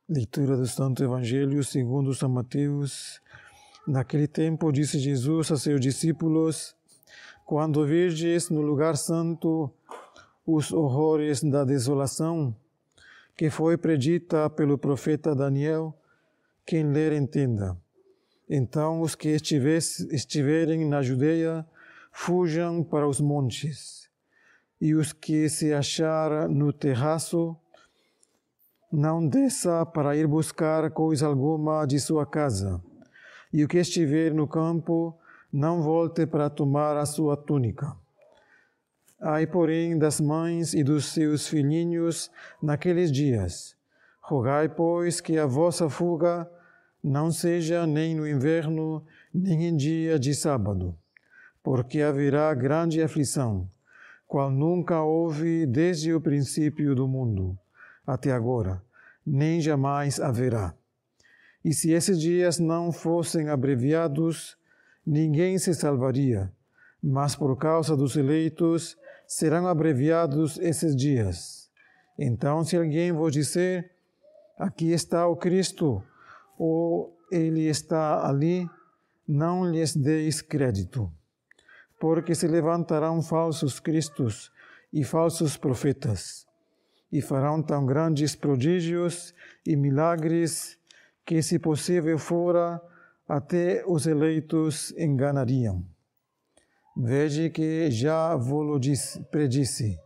Leitura do Santo Evangelho segundo São Mateus. Naquele tempo disse Jesus a seus discípulos: quando virdes no lugar santo os horrores da desolação, que foi predita pelo profeta Daniel, quem ler entenda. Então os que estiverem na Judeia, fujam para os montes, e os que se achar no terraço, não desça para ir buscar coisa alguma de sua casa, e o que estiver no campo, não volte para tomar a sua túnica. Ai, porém, das mães e dos seus filhinhos naqueles dias. Rogai, pois, que a vossa fuga não seja nem no inverno, nem em dia de sábado, porque haverá grande aflição, qual nunca houve desde o princípio do mundo até agora, nem jamais haverá. E se esses dias não fossem abreviados, ninguém se salvaria, mas por causa dos eleitos serão abreviados esses dias. Então, se alguém vos disser: aqui está o Cristo, ou ele está ali, não lhes deis crédito, porque se levantarão falsos cristos e falsos profetas, e farão tão grandes prodígios e milagres que, se possível fora, até os eleitos enganariam. Veja que já vos predisse.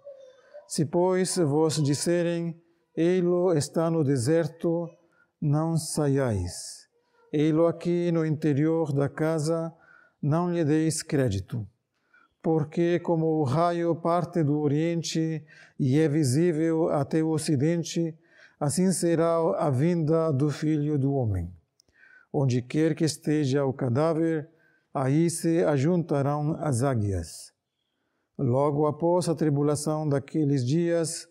Se, pois, vos disserem: ei-lo está no deserto, não saiais. Ei-lo aqui no interior da casa, não lhe deis crédito. Porque como o raio parte do Oriente e é visível até o Ocidente, assim será a vinda do Filho do Homem. Onde quer que esteja o cadáver, aí se ajuntarão as águias. Logo após a tribulação daqueles dias,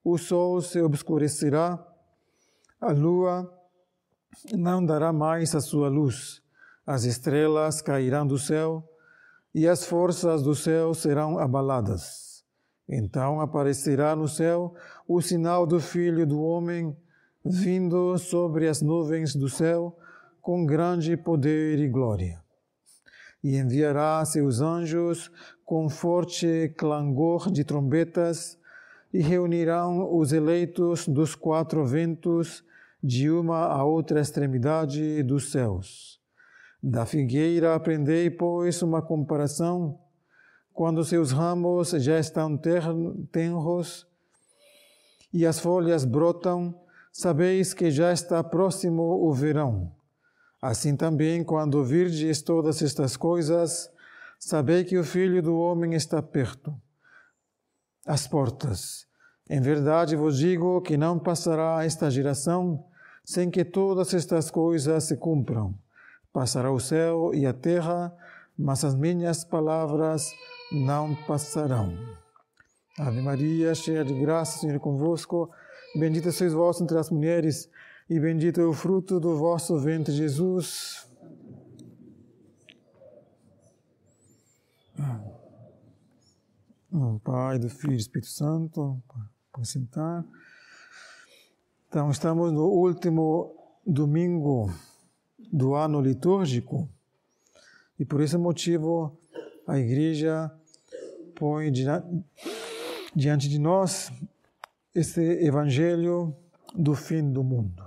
o sol se obscurecerá, a lua não dará mais a sua luz, as estrelas cairão do céu, e as forças do céu serão abaladas. Então aparecerá no céu o sinal do Filho do Homem, vindo sobre as nuvens do céu, com grande poder e glória. E enviará seus anjos com forte clangor de trombetas, e reunirão os eleitos dos quatro ventos, de uma a outra extremidade dos céus. Da figueira aprendei, pois, uma comparação: quando seus ramos já estão tenros e as folhas brotam, sabeis que já está próximo o verão. Assim também, quando virdes todas estas coisas, sabei que o Filho do Homem está perto, às portas. Em verdade vos digo que não passará esta geração sem que todas estas coisas se cumpram. Passará o céu e a terra, mas as minhas palavras não passarão. Ave Maria, cheia de graça, o Senhor é convosco. Bendita sois vós entre as mulheres, e bendito é o fruto do vosso ventre, Jesus. Pai, do Filho e do Espírito Santo, para sentar. Então, estamos no último domingo do ano litúrgico, e por esse motivo a Igreja põe diante de nós esse Evangelho do fim do mundo.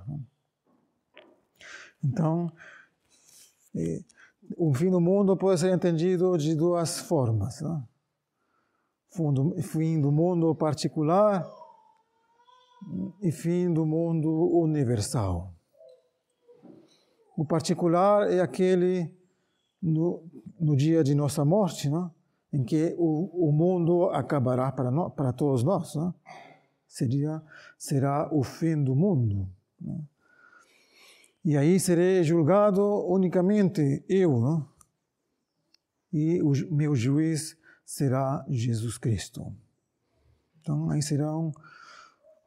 Então, o fim do mundo pode ser entendido de duas formas, né? Fim do mundo particular e fim do mundo universal. O particular é aquele no dia de nossa morte, né? Em que o mundo acabará para todos nós, né? Será o fim do mundo, né? E aí serei julgado unicamente eu, né? E o meu juiz será Jesus Cristo. Então aí será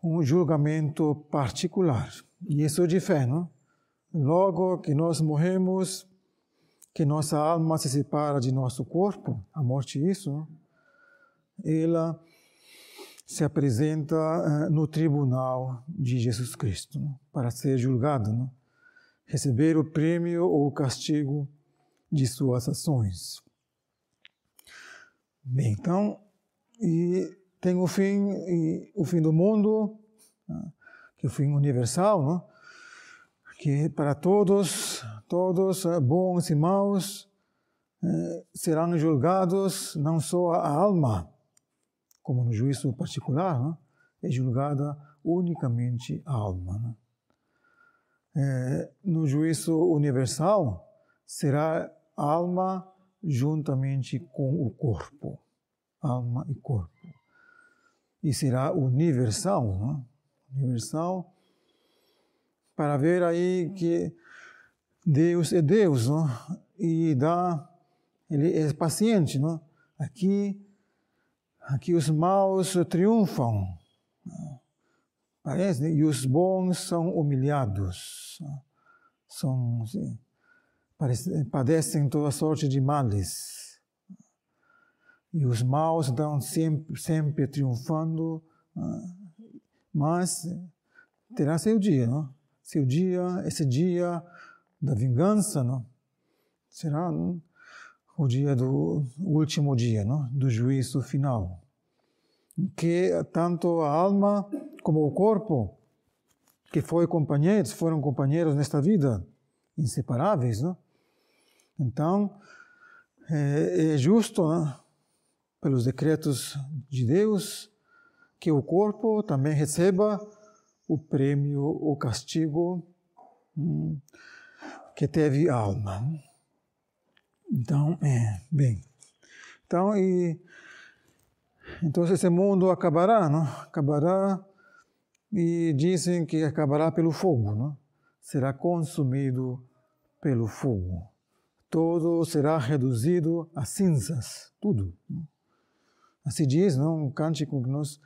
um julgamento particular. E isso é de fé, não? Logo que nós morremos, que nossa alma se separa de nosso corpo, a morte é isso, não? Ela se apresenta no tribunal de Jesus Cristo, né, para ser julgado, né, receber o prêmio ou o castigo de suas ações. Bem, então, e tem o fim do mundo, que é o fim universal, né, que para todos, bons e maus, serão julgados não só a alma, como no juízo particular, né, é julgada unicamente a alma. Né. No juízo universal, será a alma juntamente com o corpo, alma e corpo. E será universal, né? Universal, para ver aí que Deus é Deus, né? E Ele é paciente, né? Aqui os maus triunfam, parece, e os bons são humilhados, padecem toda sorte de males. E os maus estão sempre triunfando, mas terá seu dia, não? Seu dia, esse dia da vingança, não? Será o dia o último dia, não? Do juízo final, que tanto a alma como o corpo, que foram companheiros nesta vida, inseparáveis, não? Então, é justo, né, pelos decretos de Deus, que o corpo também receba o prêmio, o castigo que teve a alma. Então, bem. Então, esse mundo acabará, não? Acabará, e dizem que acabará pelo fogo, não? Será consumido pelo fogo. Todo será reduzido a cinzas, tudo. Assim diz, não? Um cântico que nós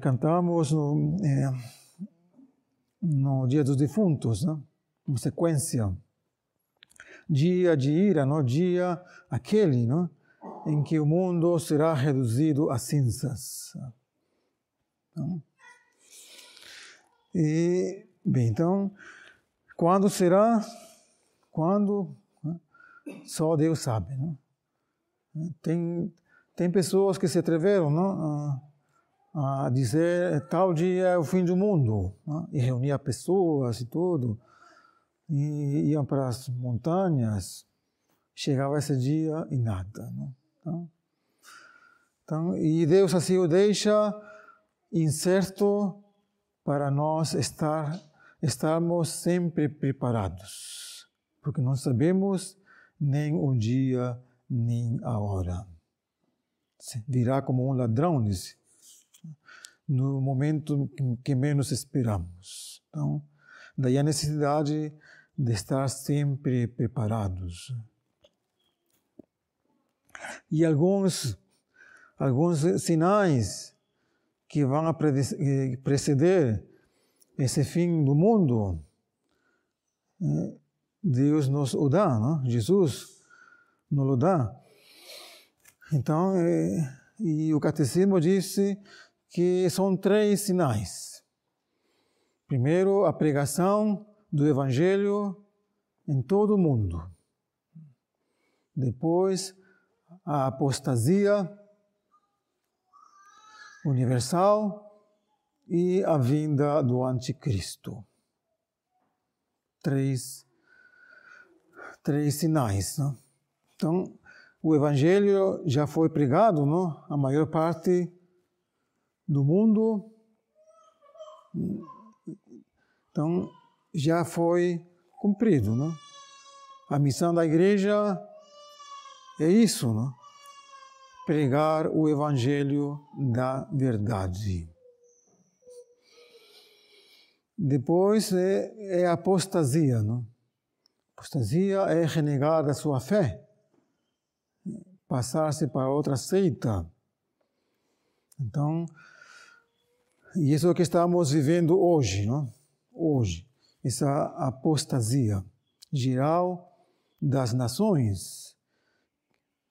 cantamos no Dia dos Defuntos, né? Uma sequência. Dia de ira, não? Dia aquele, não? Em que o mundo será reduzido a cinzas. Não? E, bem, então, quando será? Quando? Só Deus sabe, não? Tem pessoas que se atreveram, não? A dizer tal dia é o fim do mundo, não? E reunir pessoas e tudo, e iam para as montanhas, chegava esse dia e nada, não? Então, e Deus assim o deixa incerto para nós estarmos sempre preparados, porque não sabemos nem o dia nem a hora. Virá como um ladrão, no momento que menos esperamos. Então, daí a necessidade de estar sempre preparados. E alguns sinais que vão preceder esse fim do mundo, Deus nos o dá, não? Jesus nos o dá. Então, e o catecismo disse que são 3 sinais. Primeiro, a pregação do Evangelho em todo o mundo. Depois, a apostasia universal e a vinda do anticristo. 3 sinais, não? Então, o Evangelho já foi pregado, não? A maior parte do mundo. Então, já foi cumprido, não? A missão da igreja é isso, não? Pregar o Evangelho da verdade. Depois é a apostasia, não? Apostasia é renegar da sua fé, passar-se para outra seita. Então, e isso é o que estamos vivendo hoje, não? Hoje, essa apostasia geral das nações,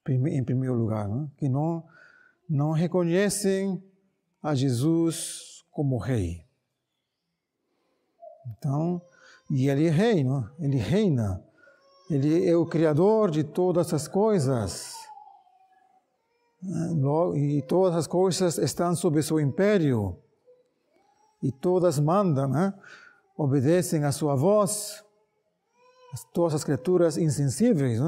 em primeiro lugar, não? Que não não reconhecem a Jesus como rei. Então, e ele é rei, não? Ele reina. Ele é o Criador de todas as coisas. E todas as coisas estão sob seu império. E todas mandam, obedecem a sua voz. Todas as criaturas insensíveis.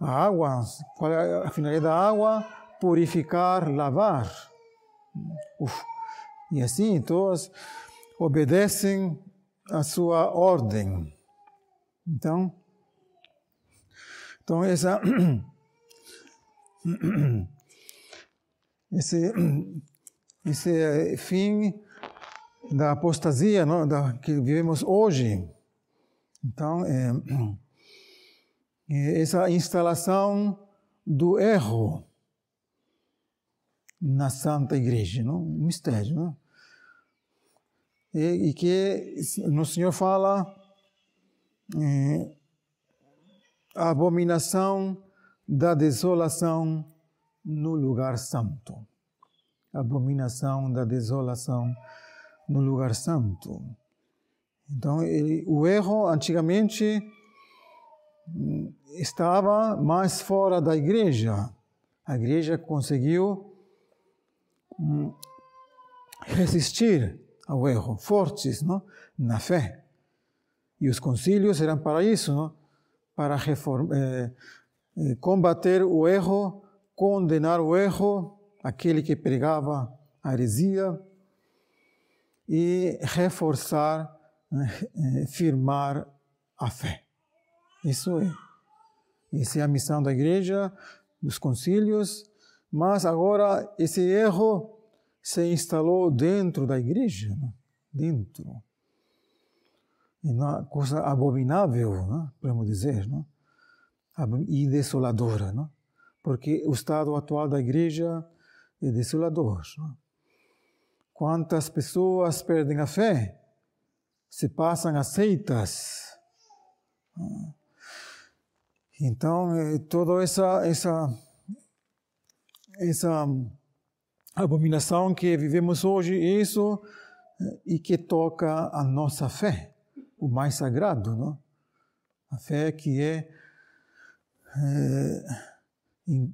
A água, qual é a finalidade da água? Purificar, lavar. E assim, todas obedecem a sua ordem. Então esse fim da apostasia, não, que vivemos hoje. Então, essa instalação do erro na Santa Igreja, não? Um mistério, não? E que o Senhor fala a abominação da desolação no lugar santo. A abominação da desolação no lugar santo. Então, o erro antigamente estava mais fora da igreja. A igreja conseguiu resistir ao erro, fortes, não? Na fé. E os concílios eram para isso, não? Para combater o erro, condenar o erro, aquele que pregava a heresia, e reforçar, firmar a fé. Essa é a missão da igreja, dos concílios, mas agora esse erro se instalou dentro da igreja, não? Dentro. É uma coisa abominável, não? Podemos dizer, não? E desoladora, não? Porque o estado atual da igreja é desolador. Não? Quantas pessoas perdem a fé, se passam a seitas. Então, toda essa abominação que vivemos hoje, isso e que toca a nossa fé, o mais sagrado, não? A fé que é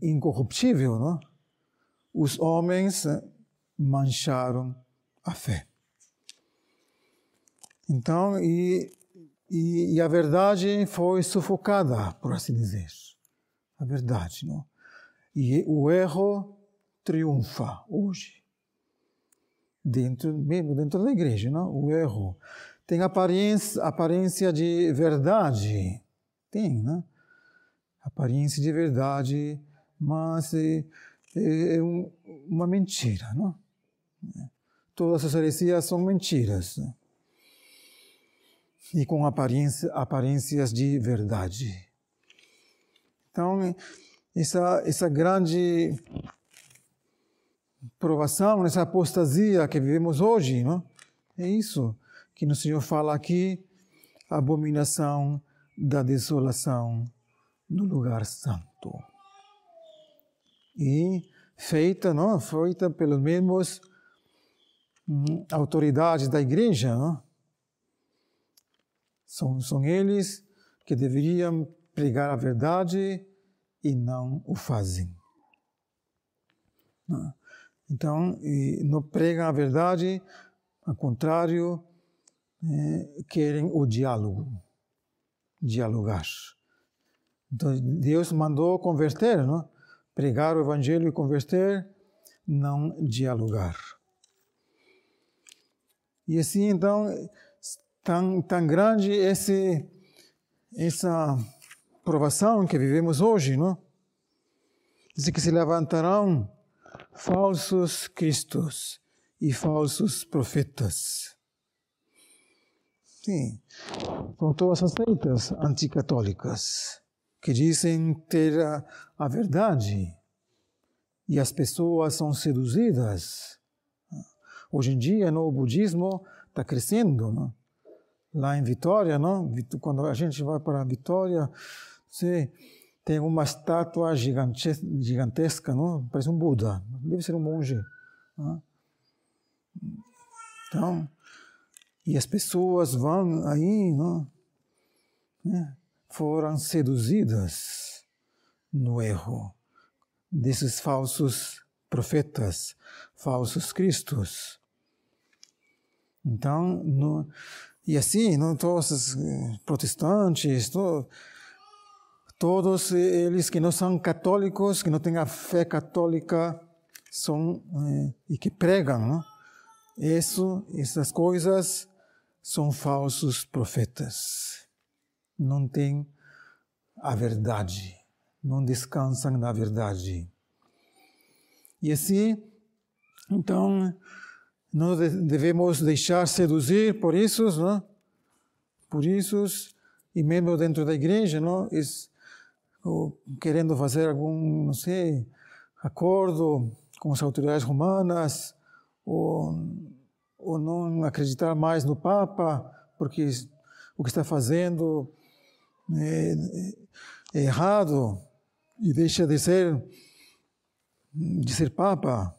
incorruptível, não? Os homens mancharam a fé. Então, e a verdade foi sufocada, por assim dizer. A verdade, não? E o erro triunfa hoje. Mesmo dentro da igreja, não? O erro tem aparência de verdade. Tem, né? Aparência de verdade, mas é uma mentira, não? Todas as heresias são mentiras. Né? E com aparências de verdade. Então, essa grande provação, essa apostasia que vivemos hoje, não? É isso que o Senhor fala aqui, a abominação da desolação no lugar santo. E feita pelos mesmos autoridades da igreja, não? São eles que deveriam pregar a verdade e não o fazem. Não. Então, não pregam a verdade, ao contrário, querem o dialogar. Então, Deus mandou converter, não? Pregar o evangelho e converter, não dialogar. E assim, então, tão grande essa provação que vivemos hoje, não? Diz que se levantarão falsos cristos e falsos profetas. Sim, são todas as seitas anticatólicas que dizem ter a verdade e as pessoas são seduzidas. Hoje em dia, o budismo está crescendo, não? Lá em Vitória, não? Quando a gente vai para Vitória, você tem uma estátua gigantesca, não? Parece um Buda, deve ser um monge. Não? Então, e as pessoas vão aí, não? Foram seduzidas no erro desses falsos profetas, falsos cristos. Então, e assim, não todos os protestantes, todos eles que não são católicos, que não têm a fé católica, são e que pregam, não? Essas coisas são falsos profetas. Não têm a verdade, não descansam na verdade. E assim, então, nós devemos deixar seduzir por isso, não? Por isso, e mesmo dentro da igreja, não? Querendo fazer algum, não sei, acordo com as autoridades romanas, ou não acreditar mais no Papa, porque o que está fazendo é errado e deixa de ser Papa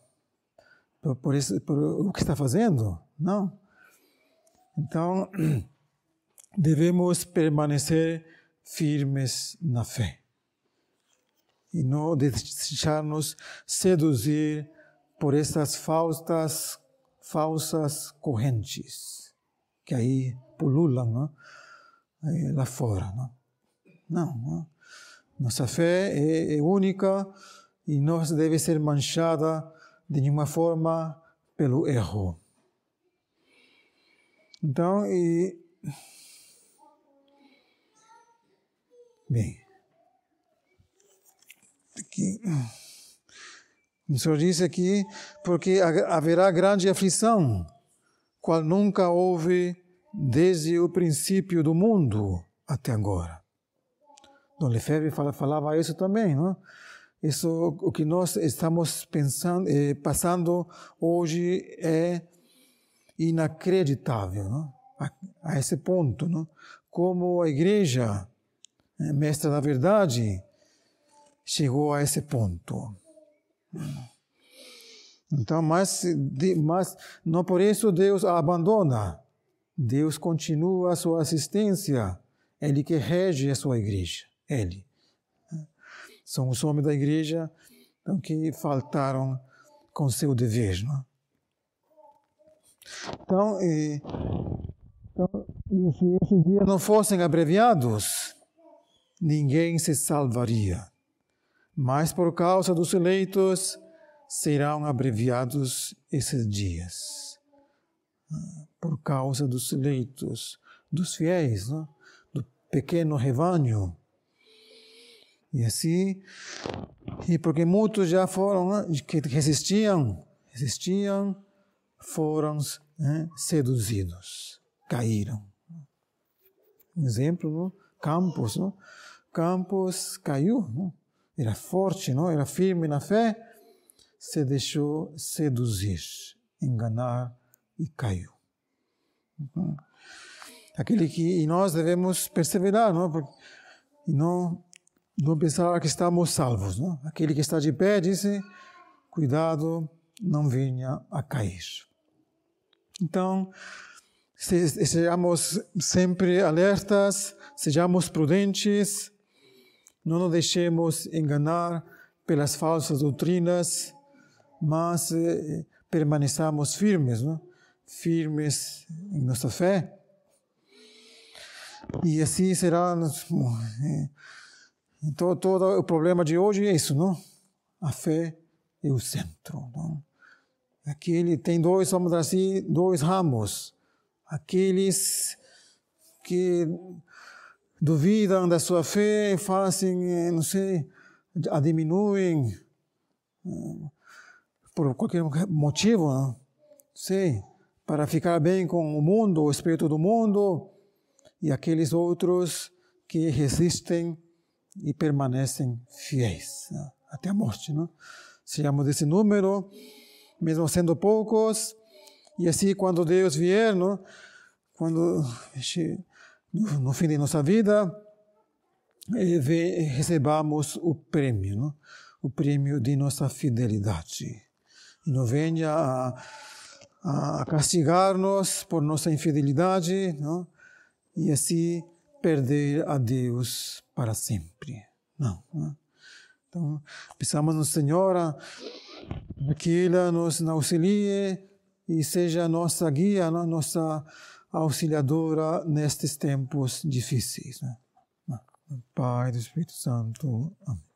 por o que está fazendo, não? Então, devemos permanecer firmes na fé e não deixar-nos seduzir por essas falsas correntes que aí pululam, não? Aí lá fora. Não. Nossa fé é única e não deve ser manchada de nenhuma forma pelo erro. Então, bem, aqui, o Senhor disse aqui, porque haverá grande aflição, qual nunca houve desde o princípio do mundo até agora. Dom Lefebvre falava isso também, não? Isso, o que nós estamos passando hoje é inacreditável, não? A esse ponto, não? Como a igreja, mestra da verdade, chegou a esse ponto. Então, mas não por isso Deus a abandona. Deus continua a sua assistência. Ele que rege a sua igreja. Ele. São os homens da igreja que faltaram com seu dever. Não? Então, e se esses dias não fossem abreviados, ninguém se salvaria. Mas por causa dos eleitos, serão abreviados esses dias. Por causa dos eleitos, dos fiéis, não? Do pequeno rebanho. E assim, e porque muitos já foram, que resistiam, foram seduzidos, caíram. Um exemplo, não? Campos, não? Campos caiu, não? Era forte, não? Era firme na fé, se deixou seduzir, enganar e caiu. E nós devemos perseverar, não? E não pensar que estamos salvos, não? Aquele que está de pé disse, cuidado, não venha a cair. Então, sejamos sempre alertas, sejamos prudentes, não nos deixemos enganar pelas falsas doutrinas, mas permaneçamos firmes, não? Firmes em nossa fé. E assim será. Então, todo o problema de hoje é isso, não? A fé é o centro. Não? Aquele tem dois ramos. Aqueles que duvidam da sua fé, fazem, não sei, a diminuem por qualquer motivo, não sei, para ficar bem com o mundo, o espírito do mundo, e aqueles outros que resistem e permanecem fiéis, não? Até a morte, não? Sejamos desse número, mesmo sendo poucos, e assim quando Deus vier, não? Quando no fim de nossa vida, recebamos o prêmio, não? O prêmio de nossa fidelidade. E não venha a castigar-nos por nossa infidelidade, não? E assim perder a Deus para sempre. Não. Então, pensamos no Senhor, que Ele nos auxilie e seja a nossa guia, nossa auxiliadora nestes tempos difíceis. Pai do Espírito Santo. Amém.